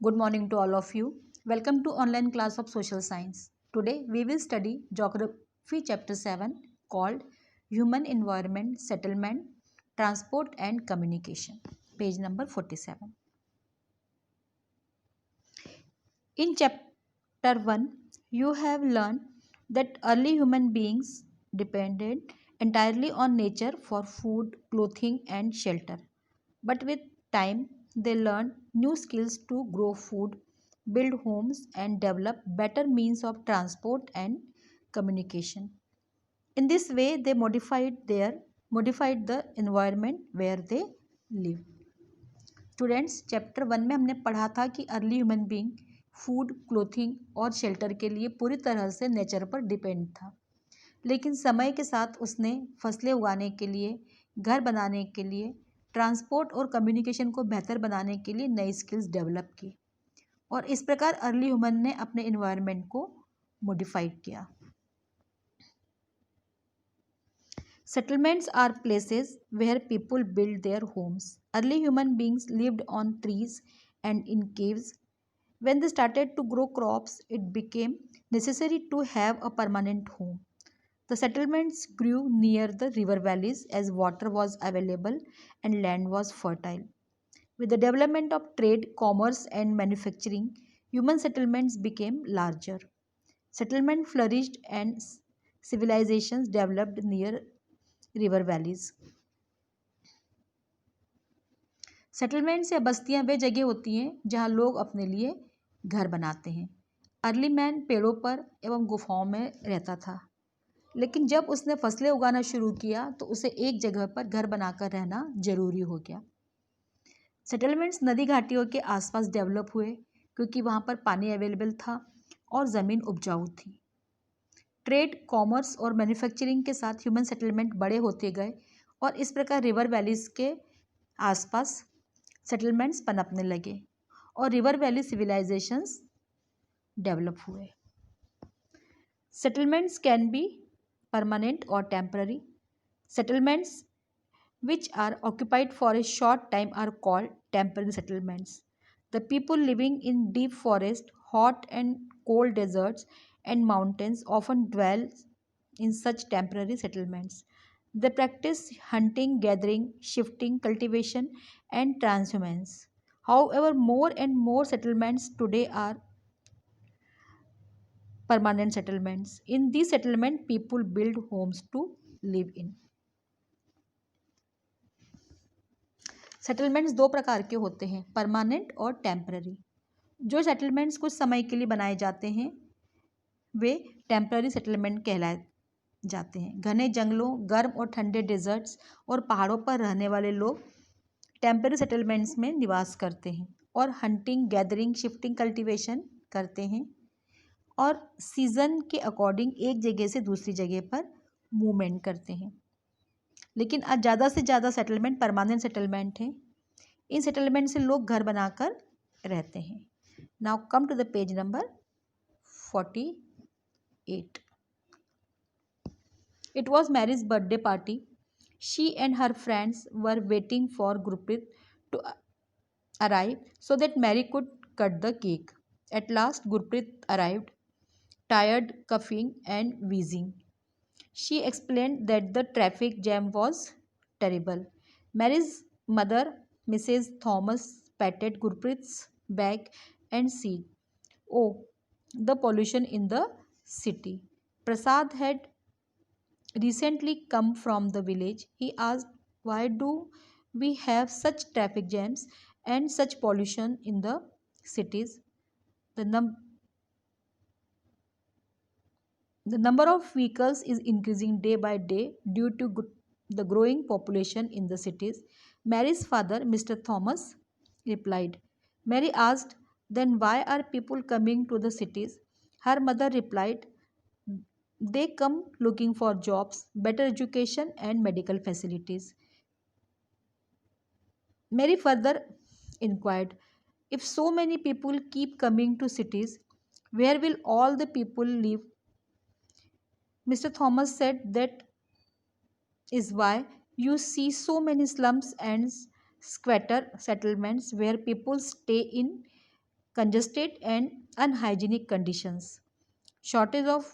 Good morning to all of you. Welcome to online class of social science. Today we will study geography chapter 7 called Human Environment, Settlement, Transport and Communication. Page number 47. In chapter 1 you have learned that early human beings depended entirely on nature for food, clothing and shelter. But with time, they learned new skills to grow food, build homes, and develop better means of transport and communication. In this way, they modified the environment where they live. Students chapter 1 में हमने पढ़ा था कि early human being food, clothing और shelter के लिए पूरी तरह से नेचर पर डिपेंड था, लेकिन समय के साथ उसने फसलें उगाने के लिए, घर बनाने के लिए, ट्रांसपोर्ट और कम्युनिकेशन को बेहतर बनाने के लिए नई स्किल्स डेवलप की और इस प्रकार अर्ली ह्यूमन ने अपने इन्वायरमेंट को मॉडिफाइड किया. Settlements are places where people build their homes. Early human beings lived on trees and in caves. When they started to grow crops, it became necessary to have a permanent home. The settlements grew near the river valleys as water was available and land was fertile. With the development of trade, commerce, and manufacturing, human settlements became larger. Settlement flourished and civilizations developed near river valleys. Settlements या बस्तियां वे जगह होती हैं जहां लोग अपने लिए घर बनाते हैं. अर्ली मैन पेड़ों पर एवं गुफाओं में रहता था, लेकिन जब उसने फसलें उगाना शुरू किया तो उसे एक जगह पर घर बनाकर रहना जरूरी हो गया. सेटलमेंट्स नदी घाटियों के आसपास डेवलप हुए क्योंकि वहाँ पर पानी अवेलेबल था और ज़मीन उपजाऊ थी. ट्रेड, कॉमर्स और मैन्युफैक्चरिंग के साथ ह्यूमन सेटलमेंट बड़े होते गए और इस प्रकार रिवर वैलीज के आसपास सेटलमेंट्स पनपने लगे और रिवर वैली सिविलाइजेशंस डेवलप हुए. सेटलमेंट्स कैन बी परमानेंट और temporary. Settlements which are occupied for a short time are called temporary settlements. The people living in deep forest, hot and cold deserts, and mountains often dwell in such temporary settlements. They practice hunting, gathering, shifting, cultivation, and transhumance. However, more and more settlements today are permanent settlements. In these settlements, people build homes to live in. Settlements दो प्रकार के होते हैं, permanent और temporary. जो settlements कुछ समय के लिए बनाए जाते हैं वे टेम्पररी सेटलमेंट कहलाए जाते हैं. घने जंगलों, गर्म और ठंडे डेजर्ट्स और पहाड़ों पर रहने वाले लोग टेम्पररी सेटलमेंट्स में निवास करते हैं और हंटिंग, गैदरिंग, शिफ्टिंग, कल्टीवेशन करते हैं और सीज़न के अकॉर्डिंग एक जगह से दूसरी जगह पर मूवमेंट करते हैं. लेकिन आज ज़्यादा से ज़्यादा सेटलमेंट परमानेंट सेटलमेंट हैं. इन सेटलमेंट से लोग घर बनाकर रहते हैं. Now come to the page number 48. It was Mary's birthday party. She and her friends were waiting for Gurpreet to arrive so that Mary could cut the cake. At last, Gurpreet arrived, tired, coughing, and wheezing. She explained that the traffic jam was terrible. Mary's mother, Mrs. Thomas, patted Gurpreet's back and said, "Oh, the pollution in the city." Prasad had recently come from the village. He asked, "Why do we have such traffic jams and such pollution in the cities?" The The number of vehicles is increasing day by day due to the growing population in the cities. Mary's father, Mr. Thomas, replied. Mary asked, "Then why are people coming to the cities?" Her mother replied, "They come looking for jobs, better education, and medical facilities." Mary further inquired, "If so many people keep coming to cities, where will all the people live?" Mr. Thomas said, "That is why you see so many slums and squatter settlements where people stay in congested and unhygienic conditions. Shortage of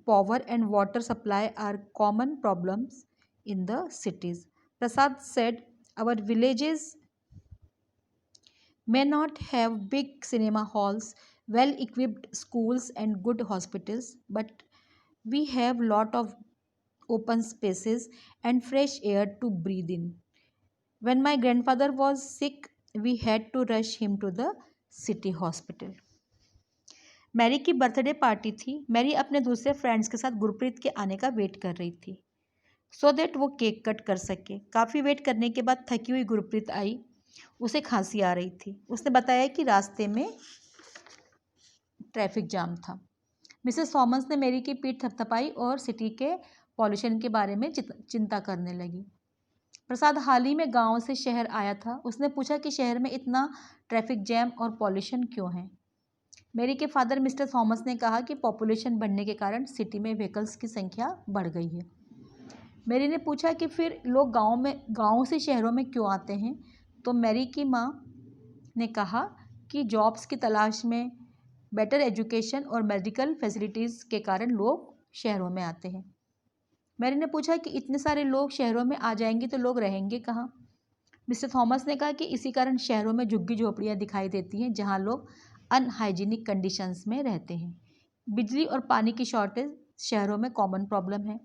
power and water supply are common problems in the cities. Prasad said, our villages may not have big cinema halls, well equipped schools, and good hospitals, but we have lot of open spaces and fresh air to breathe in. When my grandfather was sick, we had to rush him to the city hospital. Mary की birthday party थी। मैरी अपने दूसरे friends के साथ गुरप्रीत के आने का वेट कर रही थी सो दैट वो केक कट कर सके। काफ़ी वेट करने के बाद थकी हुई गुरप्रीत आई। उसे खांसी आ रही थी। उसने बताया कि रास्ते में ट्रैफिक जाम था। मिसेस थॉमस ने मैरी की पीठ थपथपाई और सिटी के पॉल्यूशन के बारे में चिंता करने लगी। प्रसाद हाल ही में गांव से शहर आया था। उसने पूछा कि शहर में इतना ट्रैफिक जैम और पॉल्यूशन क्यों है। मैरी के फादर मिस्टर थॉमस ने कहा कि पॉपुलेशन बढ़ने के कारण सिटी में व्हीकल्स की संख्या बढ़ गई है। मैरी ने पूछा कि फिर लोग गाँव से शहरों में क्यों आते हैं। तो मैरी की माँ ने कहा कि जॉब्स की तलाश में, बेटर एजुकेशन और मेडिकल फैसिलिटीज़ के कारण लोग शहरों में आते हैं। मैरी ने पूछा कि इतने सारे लोग शहरों में आ जाएंगे तो लोग रहेंगे कहाँ। मिस्टर थॉमस ने कहा कि इसी कारण शहरों में झुग्गी झोपड़ियाँ दिखाई देती हैं जहाँ लोग अनहाइजीनिक कंडीशंस में रहते हैं। बिजली और पानी की शॉर्टेज शहरों में कॉमन प्रॉब्लम है।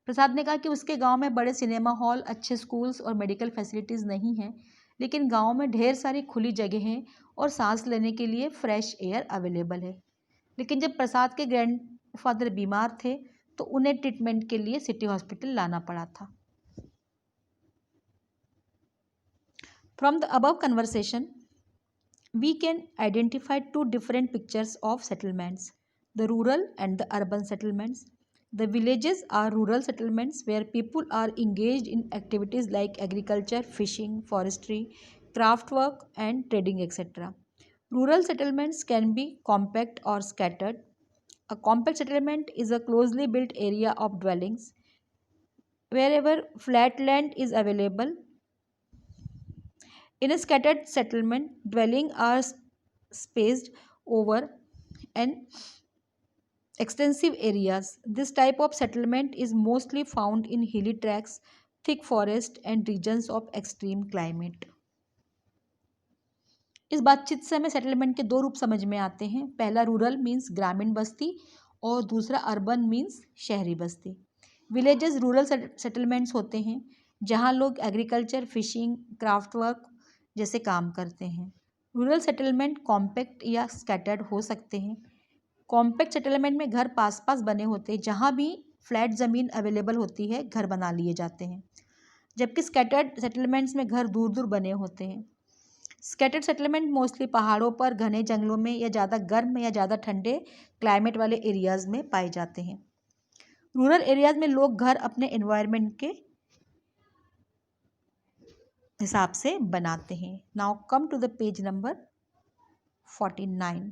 प्रसाद ने कहा कि उसके गांव में बड़े सिनेमा हॉल, अच्छे स्कूल्स और मेडिकल फैसिलिटीज़ नहीं हैं, लेकिन गांव में ढेर सारी खुली जगह हैं और सांस लेने के लिए फ्रेश एयर अवेलेबल है। लेकिन जब प्रसाद के ग्रैंडफादर बीमार थे तो उन्हें ट्रीटमेंट के लिए सिटी हॉस्पिटल लाना पड़ा था। From the above conversation we can identify two different pictures of settlements, the rural and the urban settlements. The villages are rural settlements where people are engaged in activities like agriculture, fishing, forestry, craft work, and trading, etc. Rural settlements can be compact or scattered. A compact settlement is a closely built area of dwellings. Wherever flat land is available, in a scattered settlement, dwellings are spaced over an extensive areas. This type of settlement is mostly found in hilly tracts, thick forest and regions of extreme climate. इस बातचीत से हमें settlement के दो रूप समझ में आते हैं। पहला रूरल मीन्स ग्रामीण बस्ती और दूसरा अर्बन मीन्स शहरी बस्ती। विलेजेस रूरल सेटलमेंट्स होते हैं जहाँ लोग एग्रीकल्चर, फिशिंग, क्राफ्ट वर्क जैसे काम करते हैं। रूरल सेटलमेंट कॉम्पैक्ट या स्कैटर्ड हो सकते हैं। कॉम्पैक्ट सेटलमेंट में घर पास पास बने होते हैं, जहाँ भी फ्लैट ज़मीन अवेलेबल होती है घर बना लिए जाते हैं, जबकि स्कैटर्ड सेटलमेंट्स में घर दूर दूर बने होते हैं। स्कैटर्ड सेटलमेंट मोस्टली पहाड़ों पर, घने जंगलों में या ज़्यादा गर्म या ज़्यादा ठंडे क्लाइमेट वाले एरियाज़ में पाए जाते हैं। रूरल एरियाज़ में लोग घर अपने एनवायरनमेंट के हिसाब से बनाते हैं। Now come to the page number 49.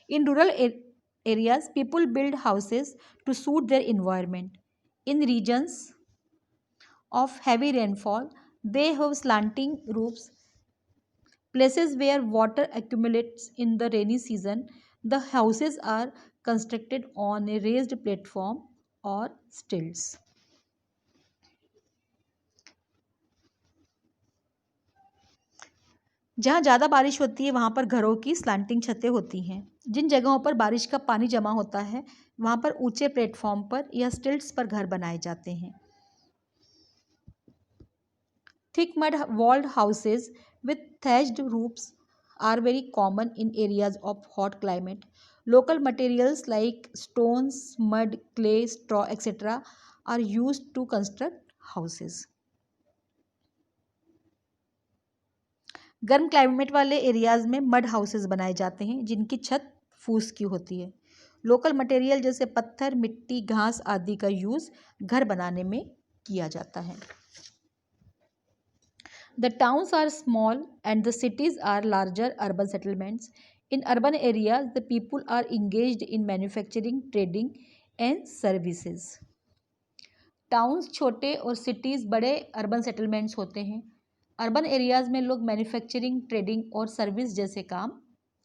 In rural areas, people build houses to suit their environment. In regions of heavy rainfall, they have slanting roofs, places where water accumulates in the rainy season. The houses are constructed on a raised platform or stilts. जहाँ ज़्यादा बारिश होती है वहाँ पर घरों की slanting छतें होती हैं। जिन जगहों पर बारिश का पानी जमा होता है वहाँ पर ऊंचे प्लेटफॉर्म पर या स्टिल्ट्स पर घर बनाए जाते हैं। Thick mud walled houses with thatched roofs are very common in areas of hot climate. Local materials like stones, mud, clay, straw, etc. are used to construct houses. गर्म क्लाइमेट वाले areas में mud houses बनाए जाते हैं जिनकी छत फूस की होती है। लोकल मटेरियल जैसे पत्थर, मिट्टी, घास आदि का यूज़ घर बनाने में किया जाता है। The towns are small and the cities are larger urban settlements. In urban areas, the people are engaged in manufacturing, trading, and services. Towns छोटे और सिटीज़ बड़े अर्बन सेटलमेंट्स होते हैं। अर्बन एरियाज में लोग मैन्युफैक्चरिंग, ट्रेडिंग और service जैसे काम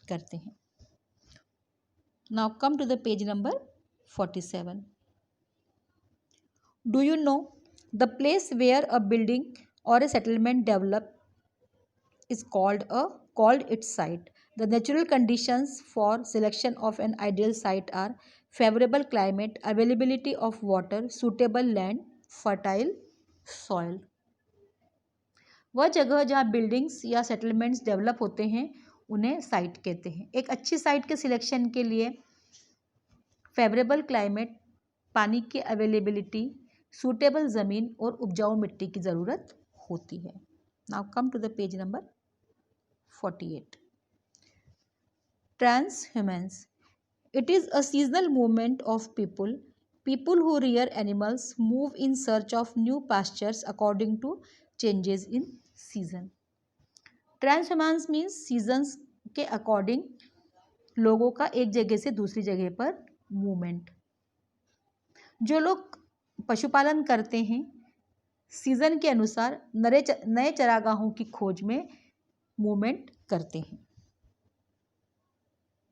करते हैं। Now come to the page number 47. Do you know the place where a building or a settlement develop is called its site? The natural conditions for selection of an ideal site are favorable climate, availability of water, suitable land, fertile soil. वह जगह जहाँ buildings या settlements develop होते हैं उन्हें site कहते हैं। एक अच्छी साइट के सिलेक्शन के लिए फेवरेबल क्लाइमेट, पानी की अवेलेबिलिटी, सूटेबल ज़मीन और उपजाऊ मिट्टी की ज़रूरत होती है। Now come to the page number 48. Transhumance. It is a seasonal movement of people. People who rear animals move in search of new pastures according to changes in season. Transhumance means seasons के according लोगों का एक जगह से दूसरी जगह पर movement. जो लोग पशुपालन करते हैं सीजन के अनुसार नए चरागाहों की खोज में मूवमेंट करते हैं।